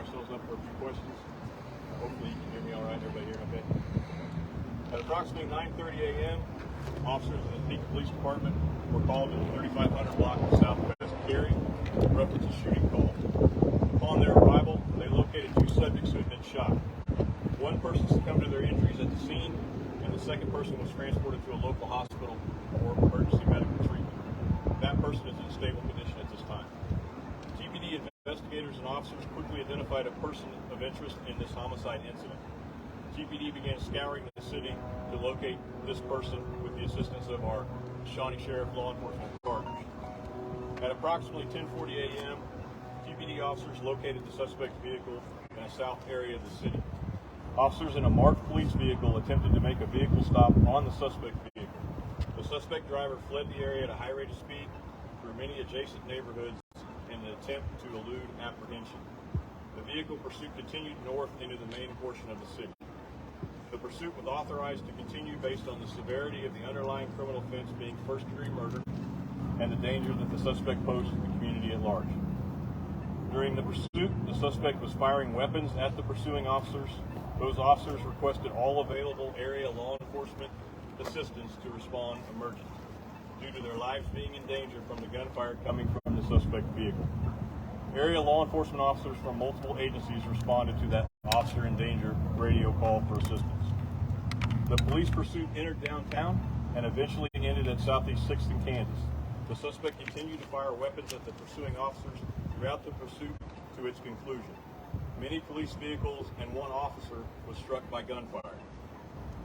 ourselves up for a few questions. Hopefully you can hear me all right. Everybody hear okay? At approximately 9:30 a.m., officers of the Topeka Police Department were called to the 3500 block of Southwest Cary to reference a shooting call. Upon their arrival, they located two subjects who had been shot. One person succumbed to their injuries at the scene, and the second person was transported to a local hospital for emergency medical treatment. That person is in a stable condition at this time. TPD investigators and officers quickly identified a person of interest in this homicide incident. TPD began scouring the city to locate this person with the assistance of our Shawnee Sheriff law enforcement partners. At approximately 10:40 a.m., TPD officers located the suspect's vehicle in a south area of the city. Officers in a marked police vehicle attempted to make a vehicle stop on the suspect vehicle. The suspect driver fled the area at a high rate of speed through many adjacent neighborhoods in an attempt to elude apprehension. The vehicle pursuit continued north into the main portion of the city. The pursuit was authorized to continue based on the severity of the underlying criminal offense being first-degree murder and the danger that the suspect posed to the community at large. During the pursuit, the suspect was firing weapons at the pursuing officers. Those officers requested all available area law enforcement assistance to respond emergently due to their lives being in danger from the gunfire coming from the suspect vehicle. Area law enforcement officers from multiple agencies responded to that officer in danger radio call for assistance. The police pursuit entered downtown and eventually ended at Southeast 6th and Kansas. The suspect continued to fire weapons at the pursuing officers throughout the pursuit to its conclusion. Many police vehicles and one officer was struck by gunfire.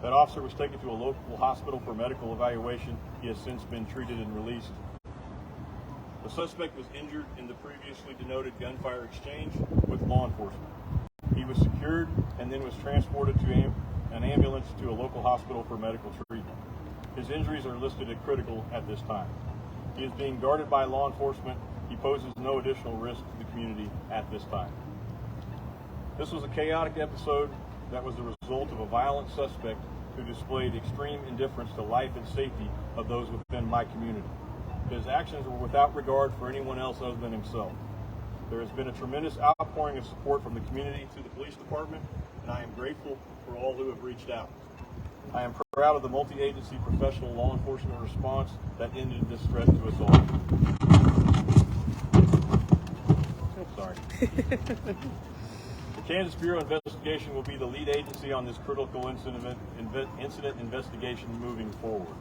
That officer was taken to a local hospital for medical evaluation. He has since been treated and released. The suspect was injured in the previously denoted gunfire exchange with law enforcement. He was secured and then was transported to an ambulance to a local hospital for medical treatment. His injuries are listed as critical at this time. He is being guarded by law enforcement. He poses no additional risk to the community at this time. This was a chaotic episode that was the result of a violent suspect who displayed extreme indifference to life and safety of those within my community. His actions were without regard for anyone else other than himself. There has been a tremendous outpouring of support from the community to the police department, and I am grateful for all who have reached out. I am proud of the multi-agency professional law enforcement response that ended this threat to us all. Sorry. The Kansas Bureau of Investigation will be the lead agency on this critical incident investigation moving forward.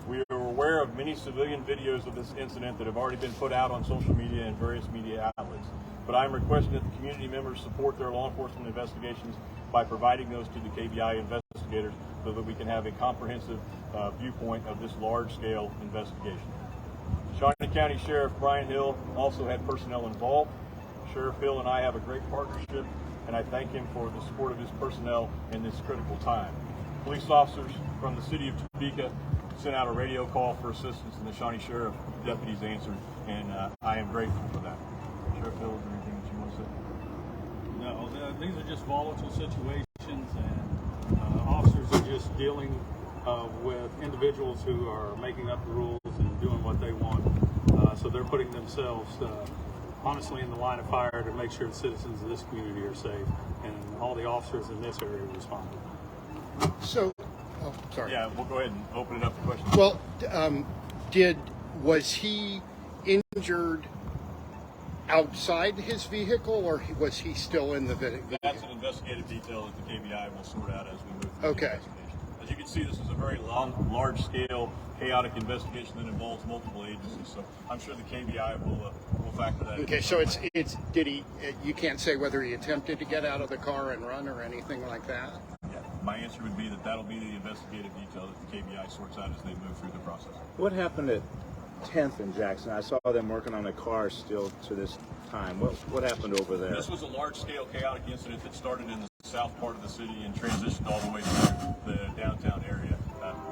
We are aware of many civilian videos of this incident that have already been put out on social media and various media outlets, but I am requesting that the community members support their law enforcement investigations by providing those to the KBI investigators so that we can have a comprehensive viewpoint of this large-scale investigation. Shawnee County Sheriff Brian Hill also had personnel involved. Sheriff Hill and I have a great partnership, and I thank him for the support of his personnel in this critical time. Police officers from the city of Topeka sent out a radio call for assistance, and the Shawnee Sheriff deputies answered, and I am grateful for that. Sheriff Hill, is there anything that you want to say? No, these are just volatile situations, and officers are just dealing with individuals who are making up the rules and doing what they want. So they're putting themselves honestly in the line of fire to make sure the citizens of this community are safe, and all the officers in this area responded. So, sorry. Yeah, we'll go ahead and open it up to questions. Well, was he injured outside his vehicle, or was he still in the vehicle? That's an investigative detail that the KBI will sort out as we move through the investigation. As you can see, this is a very large-scale, chaotic investigation that involves multiple agencies. So I'm sure the KBI will factor that in. Okay, so did he? You can't say whether he attempted to get out of the car and run or anything like that. Yeah, my answer would be that that'll be the investigative detail that the KBI sorts out as they move through the process. What happened at 10th and Jackson? I saw them working on the car still to this time. What happened over there? This was a large-scale, chaotic incident that started in the south part of the city and transitioned all the way through the downtown area.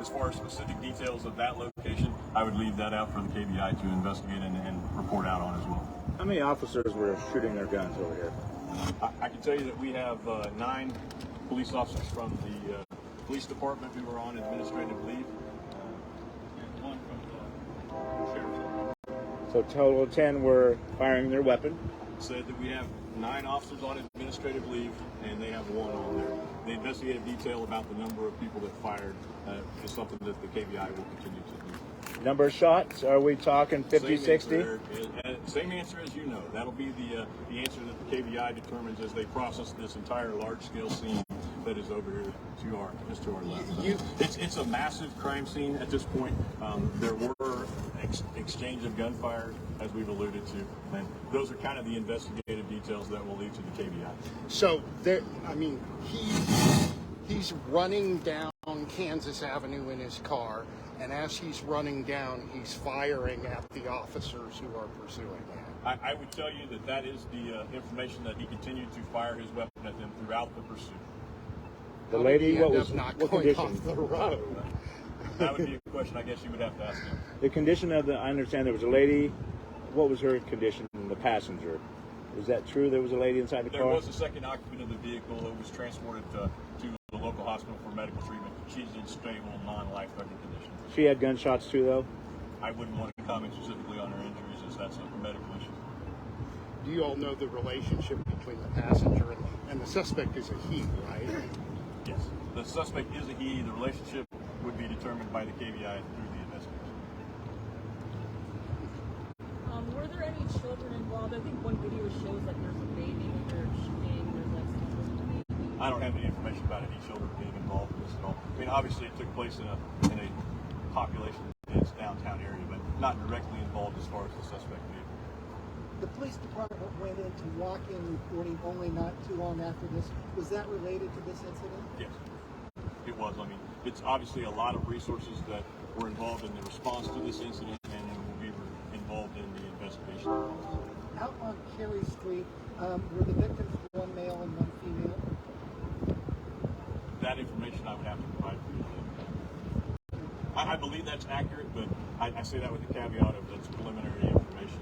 As far as specific details of that location, I would leave that out for the KBI to investigate and report out on as well. How many officers were shooting their guns over here? I can tell you that we have 9 police officers from the police department who are on administrative leave, And one from the sheriff's office. So total 10 were firing their weapon. Said that we have 9 officers on administrative leave, and they have 1 on there. The investigative detail about the number of people that fired is something that the KBI will continue to do. Number of shots? Are we talking 50, 60? Same answer as you know. That'll be the answer that the KBI determines as they process this entire large-scale scene that is over here just to our left. It's a massive crime scene at this point. There were exchange of gunfire, as we've alluded to, and those are kind of the investigative details that will lead to the KBI. So there, I mean, he's running down Kansas Avenue in his car, and as he's running down, he's firing at the officers who are pursuing him. I would tell you that is the information that he continued to fire his weapon at them throughout the pursuit. The lady, what going condition? off the road? That would be a question I guess you would have to ask him. The condition of I understand there was a lady. What was her condition? The passenger. Is that true? There was a lady inside the car? There was a second occupant of the vehicle that was transported to the local hospital for medical treatment. She's in stable, non-life-threatening condition. She had gunshots too, though? I wouldn't want to comment specifically on her injuries, as that's a medical issue. Do you all know the relationship between the passenger and the suspect is a he, right? Yes. The suspect is a he. The relationship would be determined by the KBI through the investigation. Were there any children involved? I think one video shows like there's a baby that they're shooting. There's like some sort of baby. I don't have any information about any children being involved in this at all. I mean, obviously it took place in a population dense downtown area, but not directly involved as far as the suspect vehicle. The police department went into walk-in reporting only not too long after this. Was that related to this incident? Yes, it was. I mean, it's obviously a lot of resources that were involved in the response to this incident and will be involved in the investigation. Out on Carey Street, were the victims one male and one female? That information I would have to provide for you. I believe that's accurate, but I say that with the caveat of that's preliminary information.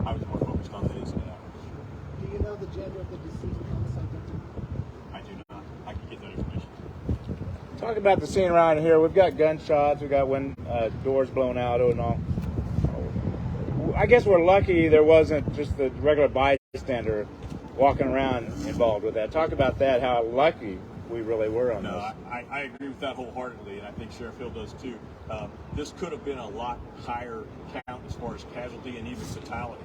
I was more focused on the incident afterwards. Do you know the gender of the deceased homicide victim? I do not. I can get that information. Talk about the scene around here. We've got gunshots. We've got doors blown out and all. I guess we're lucky there wasn't just the regular bystander walking around involved with that. Talk about that, how lucky we really were on this. No, I agree with that wholeheartedly, and I think Sheriff Hill does too. This could have been a lot higher count as far as casualty and even fatality.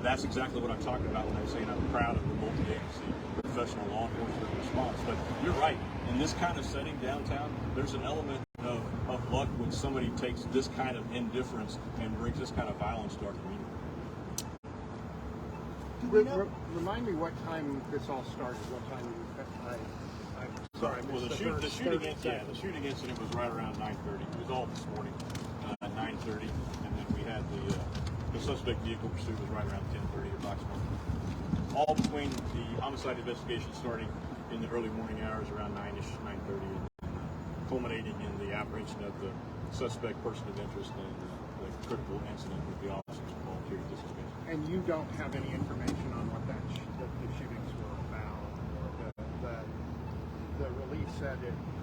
That's exactly what I'm talking about when I'm saying I'm proud of the multi-agency professional law enforcement response. But you're right. In this kind of setting downtown, there's an element of luck when somebody takes this kind of indifference and brings this kind of violence to our community. Remind me what time this all started. What time you? Sorry. Well, the shooting incident was right around 9:30. It was all this morning at 9:30, and then we had the suspect vehicle pursuit was right around 10:30 approximately. All between the homicide investigation starting in the early morning hours around 9-ish, 9:30, and culminating in the apprehension of the suspect person of interest and the critical incident with the officers involved here at this occasion. And you don't have any information on what the shootings were about, or the release said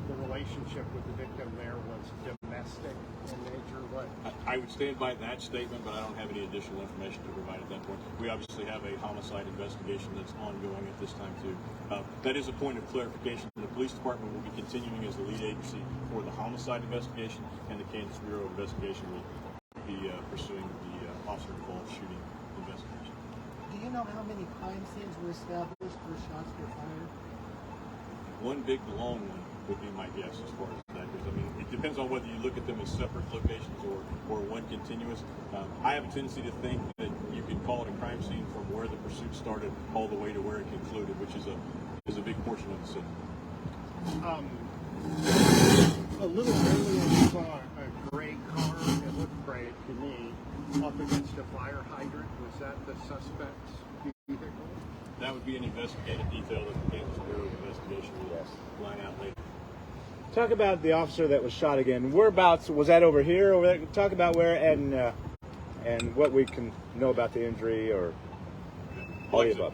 the relationship with the victim there was domestic in nature. What? I would stand by that statement, but I don't have any additional information to provide at that point. We obviously have a homicide investigation that's ongoing at this time too. That is a point of clarification. The police department will be continuing as the lead agency for the homicide investigation, and the Kansas Bureau of Investigation will be pursuing the officer-involved shooting investigation. Do you know how many crime scenes were established where shots were fired? One big long one would be my guess as far as that goes. I mean, it depends on whether you look at them as separate locations or one continuous. I have a tendency to think that you can call it a crime scene from where the pursuit started all the way to where it concluded, which is a big portion of the city. A little earlier, we saw a gray car. It looked gray to me up against a fire hydrant. Was that the suspect's vehicle? That would be an investigative detail that the Kansas Bureau of Investigation will line out later. Talk about the officer that was shot again. Whereabouts was that over here? Over there? Talk about where and what we can know about the injury or all the above.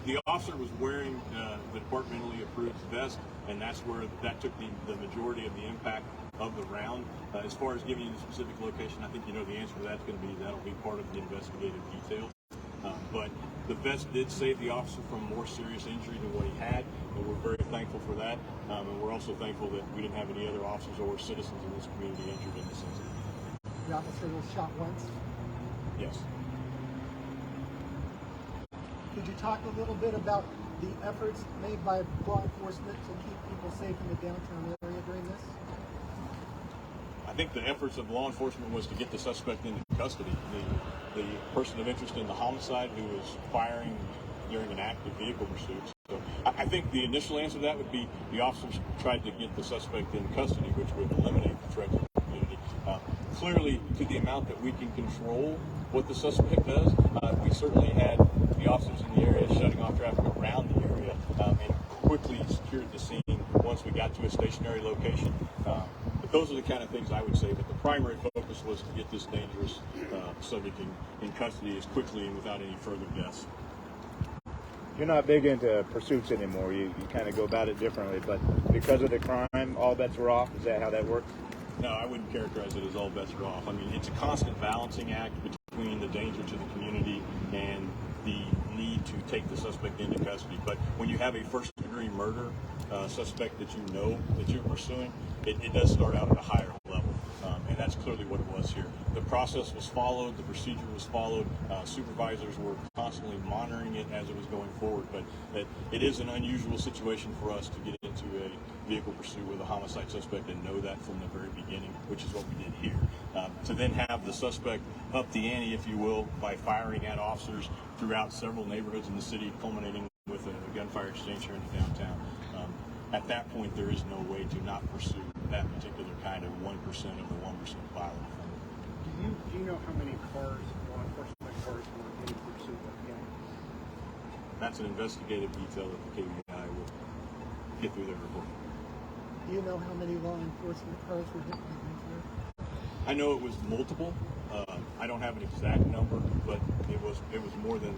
The officer was wearing the departmentally approved vest, and that's where that took the majority of the impact of the round. As far as giving you the specific location, I think you know the answer to that's going to be that'll be part of the investigative details. But The vest did save the officer from more serious injury than what he had, and we're very thankful for that. And we're also thankful that we didn't have any other officers or citizens in this community injured in this incident. The officer was shot once. Yes. Could you talk a little bit about the efforts made by law enforcement to keep people safe in the downtown area during this? I think the efforts of law enforcement was to get the suspect into custody. The person of interest in the homicide who was firing during an active vehicle pursuit. So I think the initial answer to that would be the officers tried to get the suspect in custody, which would eliminate the threat to the community. Clearly, to the amount that we can control what the suspect does, we certainly had the officers in the area shutting off traffic around the area and quickly secured the scene once we got to a stationary location. But those are the kind of things I would say. But the primary focus was to get this dangerous subject in custody as quickly and without any further deaths. You're not big into pursuits anymore. You kind of go about it differently. But because of the crime, all bets were off. Is that how that works? No, I wouldn't characterize it as all bets are off. I mean, it's a constant balancing act between the danger to the community and the need to take the suspect into custody. But when you have a first-degree murder suspect that you know that you're pursuing, it does start out at a higher level. And that's clearly what it was here. The process was followed, the procedure was followed, supervisors were constantly monitoring it as it was going forward, but it is an unusual situation for us to get into a vehicle pursuit with a homicide suspect and know that from the very beginning, which is what we did here. To then have the suspect up the ante, if you will, by firing at officers throughout several neighborhoods in the city, culminating with a gunfire exchange here in the downtown. At that point, there is no way to not pursue that particular kind of 1% of the 1% violent offender. Do you know how many cars, law enforcement cars, were in pursuit of him? That's an investigative detail that the KBI will get through their report. Do you know how many law enforcement cars were hit by gunfire? I know it was multiple. I don't have an exact number, but it was more than